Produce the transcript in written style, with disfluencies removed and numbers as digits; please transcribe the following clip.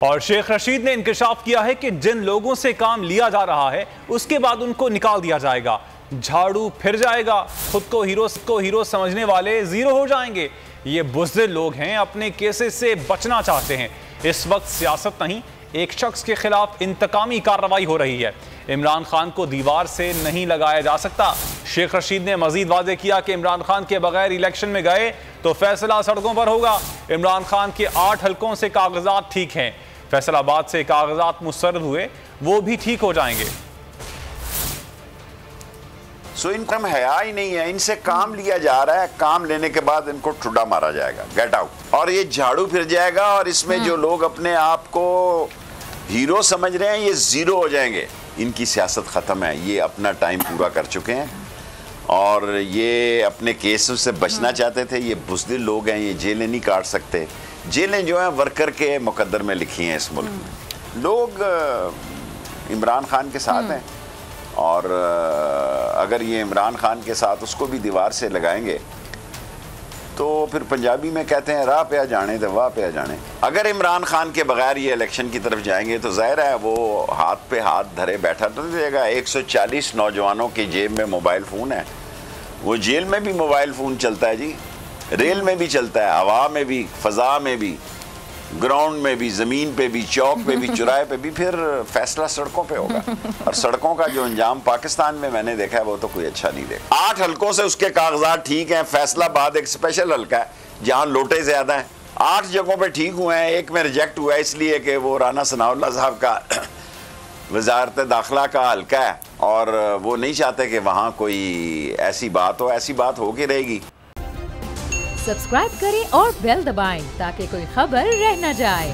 और शेख रशीद ने इंकशाफ किया है कि जिन लोगों से काम लिया जा रहा है उसके बाद उनको निकाल दिया जाएगा, झाड़ू फिर जाएगा, खुद को हीरो समझने वाले जीरो हो जाएंगे। ये बुज़दिल लोग हैं, अपने केसेस से बचना चाहते हैं। इस वक्त सियासत नहीं, एक शख्स के खिलाफ इंतकामी कार्रवाई हो रही है। इमरान खान को दीवार से नहीं लगाया जा सकता। शेख रशीद ने मजीद वादे किया कि इमरान खान के बगैर इलेक्शन में गए तो फैसला सड़कों पर होगा। इमरान खान के 8 हलकों से कागजात ठीक हैं, फैसलाबाद से कागजात मुस्तरद हुए, वो भी ठीक हो जाएंगे। सो इनका हया ही नहीं है, इनसे काम लिया जा रहा है, काम लेने के बाद इनको ठुड्डा मारा जाएगा, गेट आउट, और ये झाड़ू फिर जाएगा। और इसमें जो लोग अपने आप को हीरो समझ रहे हैं ये जीरो हो जाएंगे। इनकी सियासत ख़त्म है, ये अपना टाइम पूरा कर चुके हैं और ये अपने केसों से बचना चाहते थे। ये बुज़दिल लोग हैं, ये जेलें नहीं काट सकते। जेलें जो हैं वर्कर के मुकद्दर में लिखी हैं इस मुल्क में। लोग इमरान खान के साथ हैं और अगर ये इमरान खान के साथ उसको भी दीवार से लगाएंगे तो फिर पंजाबी में कहते हैं राह पे आ जाने तो वाह पे आ जाने। अगर इमरान खान के बगैर ये इलेक्शन की तरफ जाएंगे तो जाहिर है वो हाथ पे हाथ धरे बैठा तो नहीं रहेगा। 140 नौजवानों की जेब में मोबाइल फ़ोन है, वो जेल में भी मोबाइल फ़ोन चलता है जी, रेल में भी चलता है, हवा में भी, फ़ज़ा में भी, ग्राउंड में भी, ज़मीन पे भी, चौक पे भी, चौराहे पे भी। फिर फैसला सड़कों पे होगा और सड़कों का जो अंजाम पाकिस्तान में मैंने देखा है वो तो कोई अच्छा नहीं देखा। 8 हलकों से उसके कागजात ठीक हैं। फैसलाबाद एक स्पेशल हल्का है जहाँ लोटे ज़्यादा हैं। 8 जगहों पे ठीक हुए हैं, एक में रिजेक्ट हुआ है इसलिए कि वो राना सनाउल्लाह साहब का वजारत दाखिला का हल्का है और वो नहीं चाहते कि वहाँ कोई ऐसी बात हो। ऐसी बात हो के रहेगी। सब्सक्राइब करें और बेल दबाएं ताकि कोई खबर रह न जाए।